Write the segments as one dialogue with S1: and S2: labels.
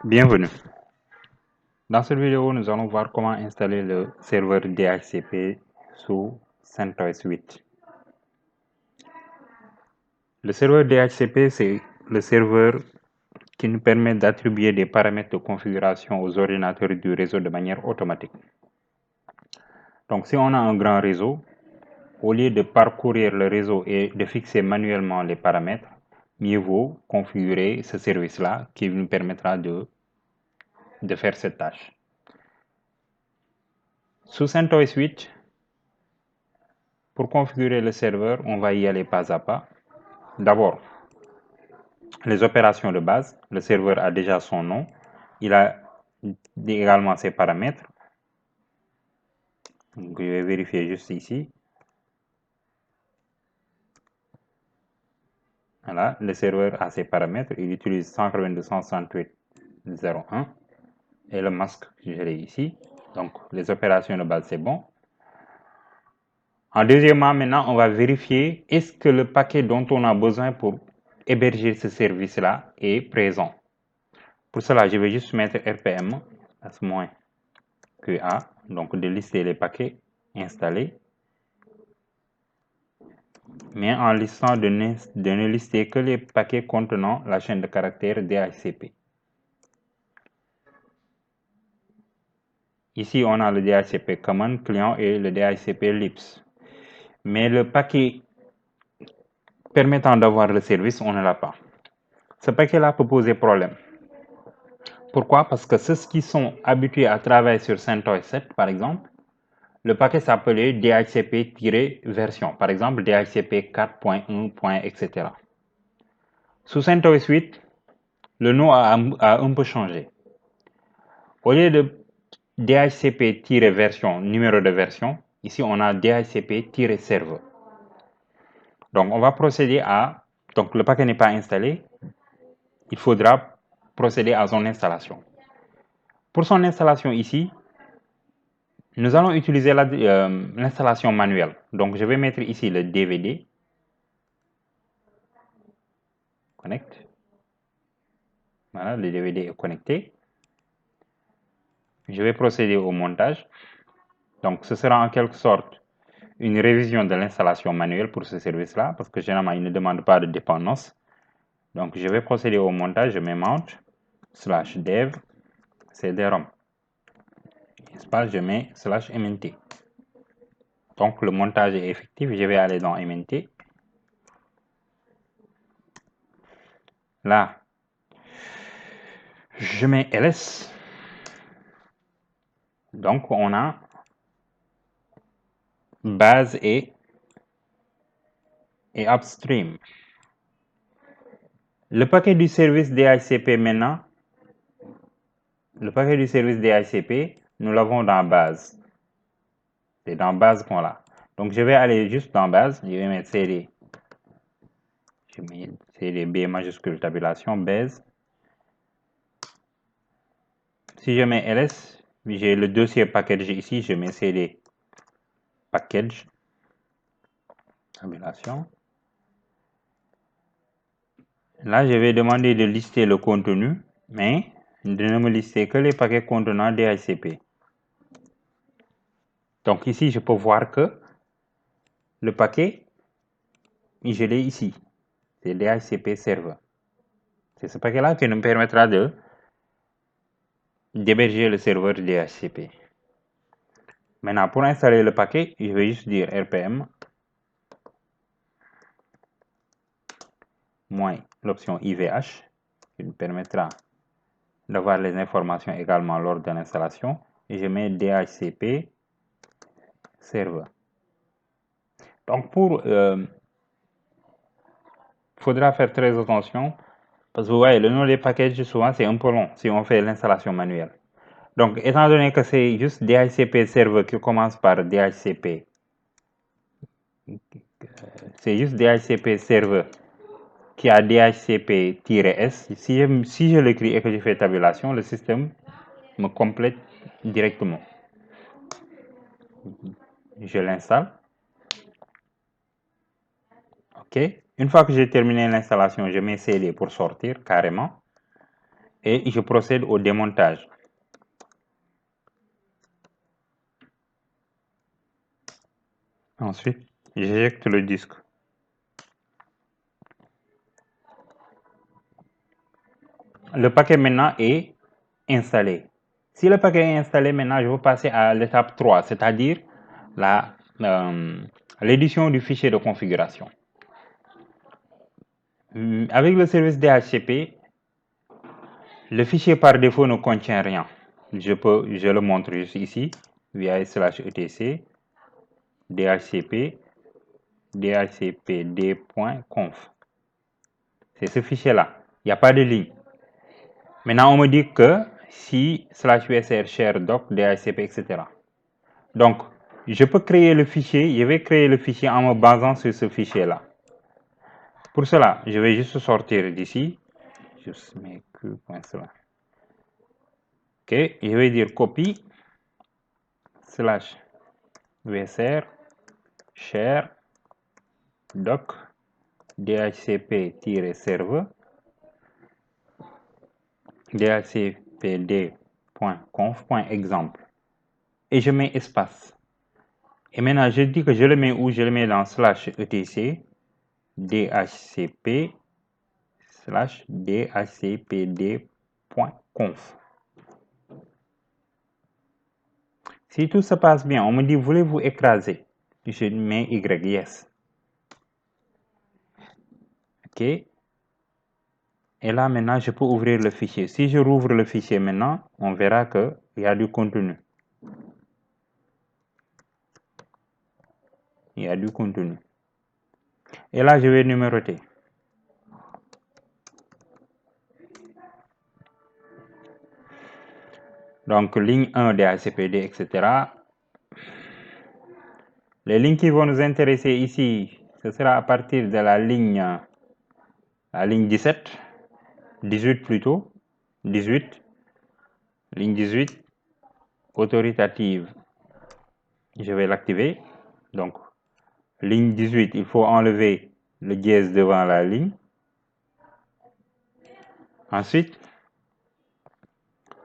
S1: Bienvenue. Dans cette vidéo, nous allons voir comment installer le serveur DHCP sous CentOS 8. Le serveur DHCP, c'est le serveur qui nous permet d'attribuer des paramètres de configuration aux ordinateurs du réseau de manière automatique. Donc, si on a un grand réseau, au lieu de parcourir le réseau et de fixer manuellement les paramètres, mieux vaut configurer ce service-là qui nous permettra de faire cette tâche. Sous CentOS 8, pour configurer le serveur, on va y aller pas à pas. D'abord, les opérations de base. Le serveur a déjà son nom. Il a également ses paramètres. Donc, je vais vérifier juste ici. Voilà, le serveur a ses paramètres. Il utilise 192.168.0.1 et le masque, je l'ai ici. Donc, les opérations de base, c'est bon. En deuxièmement, maintenant, on va vérifier est-ce que le paquet dont on a besoin pour héberger ce service-là est présent. Pour cela, je vais juste mettre RPM, moins QA, donc de lister les paquets installés, mais en listant de ne lister que les paquets contenant la chaîne de caractères DHCP. Ici, on a le DHCP Common Client et le DHCP Lips. Mais le paquet permettant d'avoir le service, on ne l'a pas. Ce paquet-là peut poser problème. Pourquoi? Parce que ceux qui sont habitués à travailler sur CentOS 7, par exemple, le paquet s'appelait DHCP-version, par exemple DHCP 4.1, etc. Sous CentOS 8, le nom a un peu changé. Au lieu de DHCP-version, numéro de version, ici on a DHCP-serveur. Donc on va procéder à, donc le paquet n'est pas installé, il faudra procéder à son installation. Pour son installation ici, nous allons utiliser l'installation manuelle. Donc je vais mettre ici le DVD. Connect. Voilà, le DVD est connecté. Je vais procéder au montage. Donc ce sera en quelque sorte une révision de l'installation manuelle pour ce service-là, parce que généralement, il ne demande pas de dépendance. Donc, je vais procéder au montage. Je mets mount /dev cd-rom. Espace, je mets /mnt. Donc, le montage est effectif. Je vais aller dans mnt. Là, je mets ls. Donc, on a base et upstream. Le paquet du service DHCP maintenant, le paquet du service DHCP, nous l'avons dans base. C'est dans base qu'on l'a. Donc, je vais aller juste dans base. Je vais mettre cd. Je mets cd B majuscule tabulation base. Si je mets ls, j'ai le dossier package ici. Je mets cd package tabulation. Là, je vais demander de lister le contenu, mais de ne me lister que les paquets contenant DHCP. Donc ici, je peux voir que le paquet, je l'ai ici. C'est DHCP server. C'est ce paquet-là qui nous permettra d'héberger le serveur DHCP. Maintenant, pour installer le paquet, je vais juste dire RPM moins l'option IVH qui nous permettra d'avoir les informations également lors de l'installation. Et je mets DHCP server. Donc, faudra faire très attention parce que vous voyez, le nom des packages, souvent, c'est un peu long si on fait l'installation manuelle. Donc, étant donné que c'est juste DHCP server qui commence par DHCP, c'est juste DHCP server qui a DHCP-S. Si je l'écris et que je fais tabulation, le système me complète directement. Je l'installe. OK. Une fois que j'ai terminé l'installation, je mets CD pour sortir carrément. et je procède au démontage. Ensuite, j'éjecte le disque. Le paquet maintenant est installé. Si le paquet est installé, maintenant je veux passer à l'étape 3, c'est-à-dire l'édition du fichier de configuration. Avec le service DHCP, le fichier par défaut ne contient rien. Je le montre juste ici, via /etc, DHCP, dhcpd.conf. C'est ce fichier-là. Il n'y a pas de ligne. Maintenant, on me dit que si /usr share doc, DHCP, etc. Donc, je peux créer le fichier, je vais créer le fichier en me basant sur ce fichier-là. Pour cela, je vais juste sortir d'ici. Juste mets q.cela. Ok, je vais dire copie /usr share doc dhcp-server dhcpd.conf.exemple et je mets espace. Et maintenant, je dis que je le mets où? Je le mets dans /etc dhcpd.conf. Si tout se passe bien, on me dit, voulez-vous écraser? Je mets Y, yes. OK. Et là, maintenant, je peux ouvrir le fichier. Si je rouvre le fichier maintenant, on verra qu'il y a du contenu. Il y a du contenu. Et là, je vais numéroter. Donc, ligne 1 DHCPD, etc. Les lignes qui vont nous intéresser ici, ce sera à partir de la ligne 17, 18 plutôt, 18, ligne 18, autoritative, je vais l'activer. Donc, ligne 18, il faut enlever le dièse devant la ligne. Ensuite,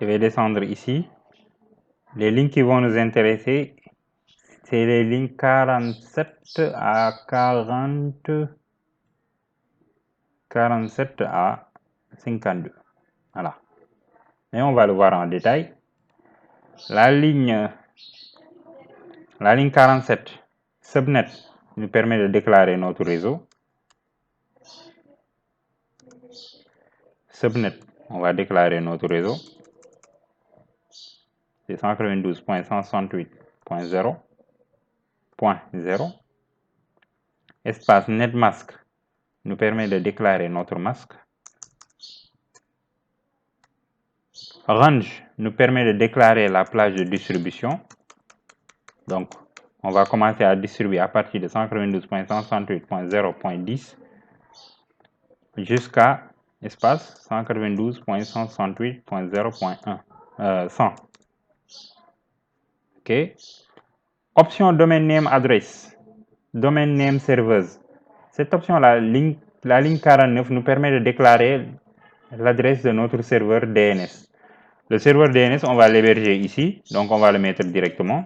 S1: je vais descendre ici. Les lignes qui vont nous intéresser, c'est les lignes 47 à 47 à 52. Voilà. Mais on va le voir en détail. La ligne 47, subnet, nous permet de déclarer notre réseau. Subnet, on va déclarer notre réseau. C'est 192.168.0.0. Espace netmask nous permet de déclarer notre masque. Range nous permet de déclarer la plage de distribution. Donc, on va commencer à distribuer à partir de 192.168.0.10 jusqu'à espace 192.168.0.1 OK. Option domaine name adresse, domaine name serveuse. Cette option, la ligne 49, nous permet de déclarer l'adresse de notre serveur DNS. Le serveur DNS, on va l'héberger ici, donc on va le mettre directement.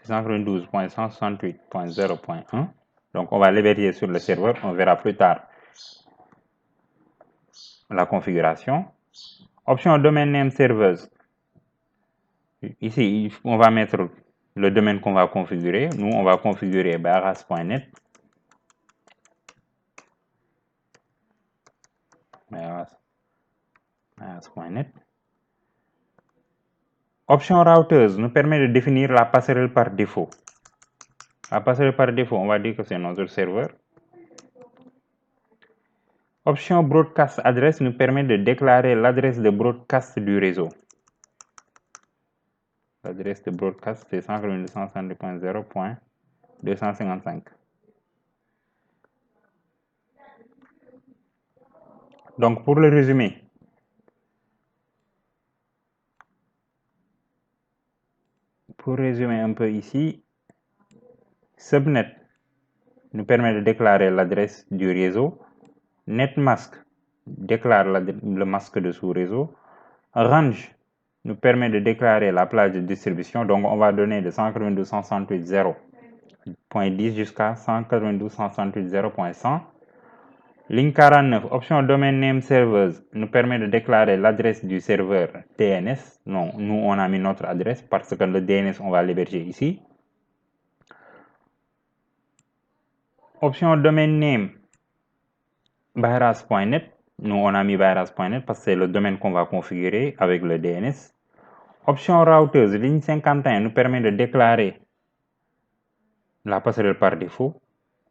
S1: 192.168.0.1. Donc on va l'héberger sur le serveur, on verra plus tard la configuration. Option domaine name serveuse. Ici, on va mettre le domaine qu'on va configurer. Nous, on va configurer barras.net. Barras.net. Option routeuse nous permet de définir la passerelle par défaut. La passerelle par défaut, on va dire que c'est notre serveur. Option broadcast adresse nous permet de déclarer l'adresse de broadcast du réseau. L'adresse de broadcast, c'est 192.168.0.255. Donc, pour le résumer, un peu ici, subnet nous permet de déclarer l'adresse du réseau. Netmask déclare le masque de sous-réseau. Range nous permet de déclarer la plage de distribution. Donc, on va donner de 192.168.0.10 jusqu'à 192.168.0.100. Ligne 49, option domaine name servers nous permet de déclarer l'adresse du serveur DNS. Non, nous, on a mis notre adresse parce que le DNS, on va l'héberger ici. Option domaine name byras.net. Nous, on a mis byras.net parce que c'est le domaine qu'on va configurer avec le DNS. Option routeuse, ligne 51 nous permet de déclarer la passerelle par défaut.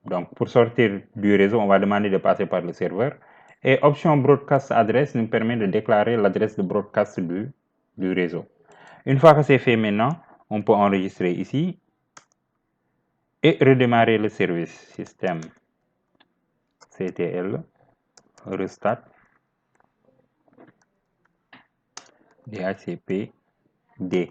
S1: Donc, pour sortir du réseau, on va demander de passer par le serveur. Et option broadcast adresse nous permet de déclarer l'adresse de broadcast du réseau. Une fois que c'est fait maintenant, on peut enregistrer ici et redémarrer le service système CTL, restart, DHCP-D.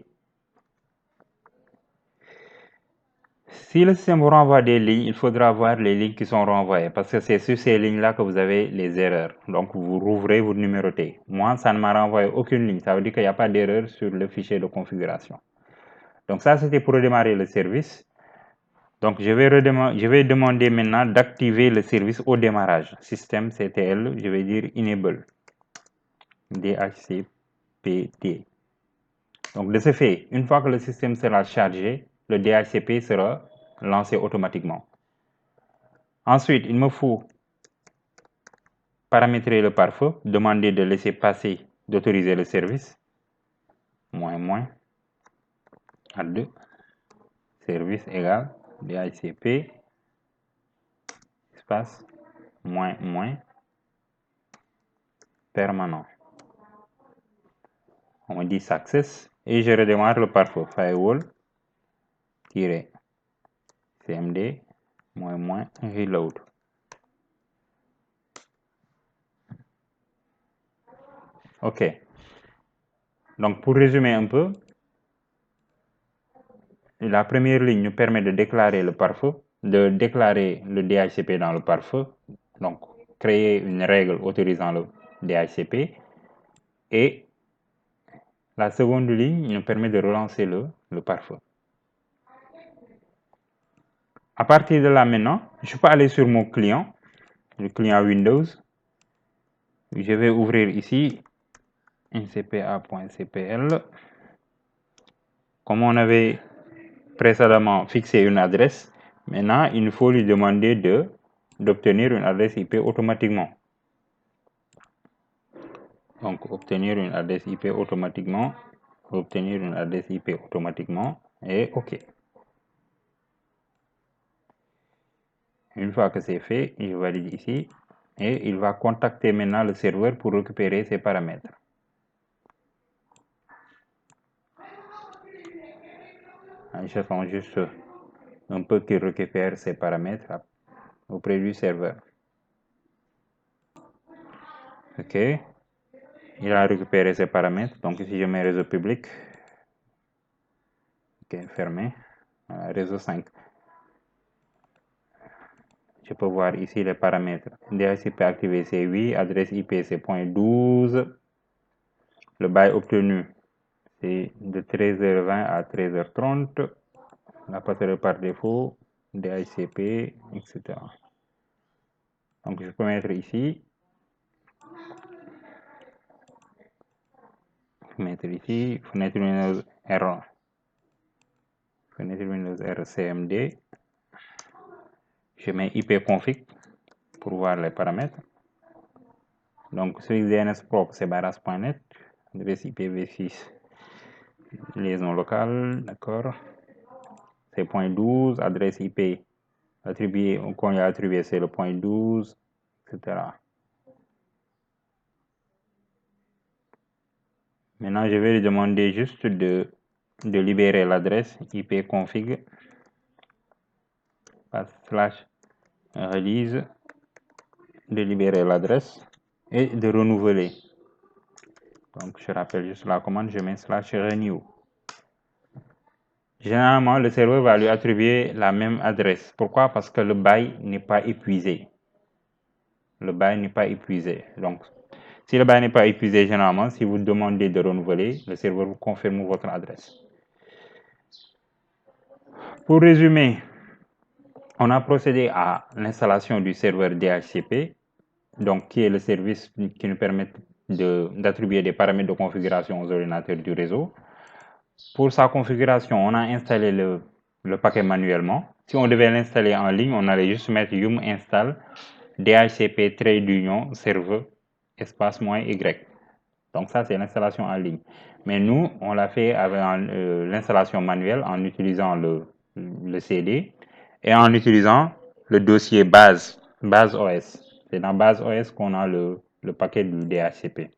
S1: Si le système vous renvoie des lignes, il faudra voir les lignes qui sont renvoyées parce que c'est sur ces lignes-là que vous avez les erreurs. Donc, vous rouvrez, vous numérotez. Moi, ça ne m'a renvoyé aucune ligne. Ça veut dire qu'il n'y a pas d'erreur sur le fichier de configuration. Donc, ça, c'était pour redémarrer le service. Donc, je vais demander maintenant d'activer le service au démarrage. Système CTL, je vais dire Enable. DHCP-D. Donc, de ce fait, une fois que le système sera chargé, le DHCP sera lancé automatiquement. Ensuite, il me faut paramétrer le pare-feu, demander de laisser passer, d'autoriser le service. -add service égale DHCP espace -, permanent. On me dit success et je redémarre le pare-feu. Firewall -cmd -reload. OK. Donc, pour résumer un peu, la première ligne nous permet de déclarer le pare-feu, de déclarer le DHCP dans le pare-feu, donc créer une règle autorisant le DHCP, et la seconde ligne nous permet de relancer le pare-feu. À partir de là maintenant, je peux aller sur mon client, le client Windows. Je vais ouvrir ici ncpa.cpl. Comme on avait précédemment fixé une adresse, maintenant il faut lui demander d'obtenir une adresse IP automatiquement. Donc, obtenir une adresse IP automatiquement, et OK. Une fois que c'est fait, je valide ici et il va contacter maintenant le serveur pour récupérer ses paramètres. J'attends juste un peu qu'il récupère ses paramètres auprès du serveur. OK. Il a récupéré ses paramètres. Donc ici, je mets réseau public. OK, fermé. Voilà, réseau 5. Je peux voir ici les paramètres. DHCP activé, c'est 8. Adresse IP, c'est .12. Le bail obtenu, c'est de 13h20 à 13h30. La passerelle par défaut, DHCP, etc. Donc, je peux mettre ici. Fenêtre Windows R. Fenêtre Windows R CMD. Je mets IP config pour voir les paramètres. Donc, Switch DNS propre, c'est byras.net. Adresse IPv6, liaison locale, d'accord. C'est .12, adresse IP attribuée, qu'on lui a attribué, c'est le .12, etc. Maintenant, je vais lui demander juste de libérer l'adresse IP config /release, de libérer l'adresse et de renouveler. Donc, je rappelle juste la commande, je mets /renew. Généralement, le serveur va lui attribuer la même adresse. Pourquoi? Parce que le bail n'est pas épuisé. Donc, Si le bail n'est pas épuisé, généralement, si vous demandez de renouveler, le serveur vous confirme votre adresse. Pour résumer, on a procédé à l'installation du serveur DHCP, donc qui est le service qui nous permet d'attribuer des paramètres de configuration aux ordinateurs du réseau. Pour sa configuration, on a installé le paquet manuellement. Si on devait l'installer en ligne, on allait juste mettre yum install DHCP serveur espace -y. Donc ça, c'est l'installation en ligne. Mais nous, on l'a fait avec l'installation manuelle en utilisant le CD et en utilisant le dossier base OS. C'est dans base OS qu'on a le paquet du DHCP.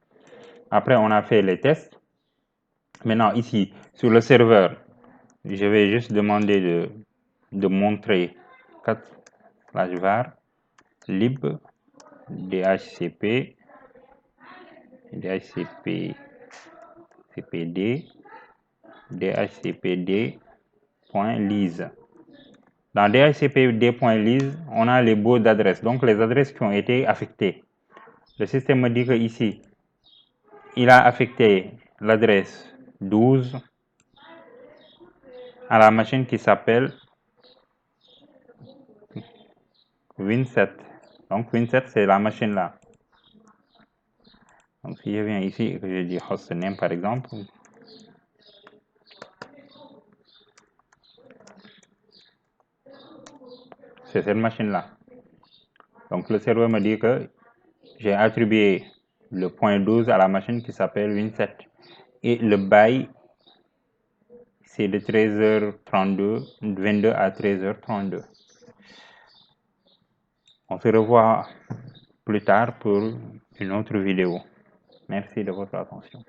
S1: Après, on a fait les tests. Maintenant, ici, sur le serveur, je vais juste demander de montrer 4/var lib DHCP cpd dhcpd.lise. Dans dhcpd.lise, on a les baux d'adresse, donc les adresses qui ont été affectées. Le système me dit que ici, il a affecté l'adresse 12 à la machine qui s'appelle Win7. Donc Win7, c'est la machine là. Donc si je viens ici et que je dis hostname par exemple, c'est cette machine là. Donc le serveur me dit que j'ai attribué le point 12 à la machine qui s'appelle Win7. Et le bail, c'est de 22 à 13h32. On se revoit plus tard pour une autre vidéo. Merci de votre attention.